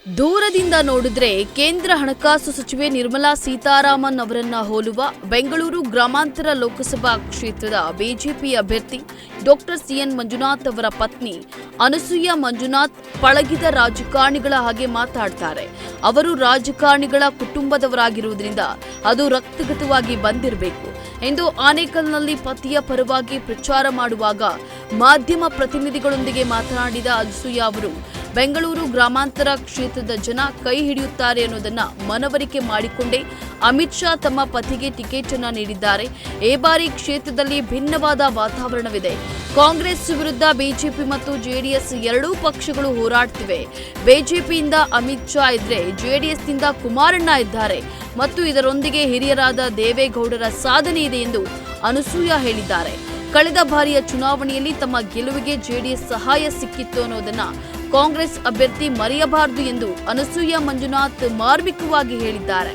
ದೂರದಿಂದ ನೋಡಿದ್ರೆ ಕೇಂದ್ರ ಹಣಕಾಸು ಸಚಿವೆ ನಿರ್ಮಲಾ ಸೀತಾರಾಮನ್ ಅವರನ್ನ ಹೋಲುವ ಬೆಂಗಳೂರು ಗ್ರಾಮಾಂತರ ಲೋಕಸಭಾ ಕ್ಷೇತ್ರದ ಬಿಜೆಪಿ ಅಭ್ಯರ್ಥಿ ಡಾಕ್ಟರ್ ಸಿಎನ್ ಮಂಜುನಾಥ್ ಅವರ ಪತ್ನಿ ಅನಸೂಯ ಮಂಜುನಾಥ್ ಪಳಗಿದ ರಾಜಕಾರಣಿಗಳ ಹಾಗೆ ಮಾತಾಡ್ತಾರೆ. ಅವರು ರಾಜಕಾರಣಿಗಳ ಕುಟುಂಬದವರಾಗಿರುವುದರಿಂದ ಅದು ರಕ್ತಗತವಾಗಿ ಬಂದಿರಬೇಕು ಎಂದು ಆನೇಕಲ್ನಲ್ಲಿ ಪತಿಯ ಪರವಾಗಿ ಪ್ರಚಾರ ಮಾಡುವಾಗ ಮಾಧ್ಯಮ ಪ್ರತಿನಿಧಿಗಳೊಂದಿಗೆ ಮಾತನಾಡಿದ ಅನಸೂಯ ಅವರು ಬೆಂಗಳೂರು ಗ್ರಾಮಾಂತರ ಕ್ಷೇತ್ರದ ಜನ ಕೈ ಹಿಡಿಯುತ್ತಾರೆ ಅನ್ನೋದನ್ನ ಮನವರಿಕೆ ಮಾಡಿಕೊಂಡೇ ಅಮಿತ್ ಶಾ ತಮ್ಮ ಪತಿಗೆ ಟಿಕೆಟ್ ಅನ್ನು ನೀಡಿದ್ದಾರೆ. ಈ ಬಾರಿ ಕ್ಷೇತ್ರದಲ್ಲಿ ಭಿನ್ನವಾದ ವಾತಾವರಣವಿದೆ. ಕಾಂಗ್ರೆಸ್ ವಿರುದ್ಧ ಬಿಜೆಪಿ ಮತ್ತು ಜೆಡಿಎಸ್ ಎರಡೂ ಪಕ್ಷಗಳು ಹೋರಾಡ್ತಿವೆ. ಬಿಜೆಪಿಯಿಂದ ಅಮಿತ್ ಶಾ ಇದ್ರೆ ಜೆಡಿಎಸ್ನಿಂದ ಕುಮಾರಣ್ಣ ಇದ್ದಾರೆ ಮತ್ತು ಇದರೊಂದಿಗೆ ಹಿರಿಯರಾದ ದೇವೇಗೌಡರ ಸಾಧನೆ ಇದೆ ಎಂದು ಅನಸೂಯ ಹೇಳಿದ್ದಾರೆ. ಕಳೆದ ಬಾರಿಯ ಚುನಾವಣೆಯಲ್ಲಿ ತಮ್ಮ ಗೆಲುವಿಗೆ ಜೆಡಿಎಸ್ ಸಹಾಯ ಸಿಕ್ಕಿತ್ತು ಅನ್ನೋದನ್ನ ಕಾಂಗ್ರೆಸ್ ಅಭ್ಯರ್ಥಿ ಮರೆಯಬಾರದು ಎಂದು ಅನಸೂಯ ಮಂಜುನಾಥ್ ಮಾರ್ಮಿಕವಾಗಿ ಹೇಳಿದ್ದಾರೆ.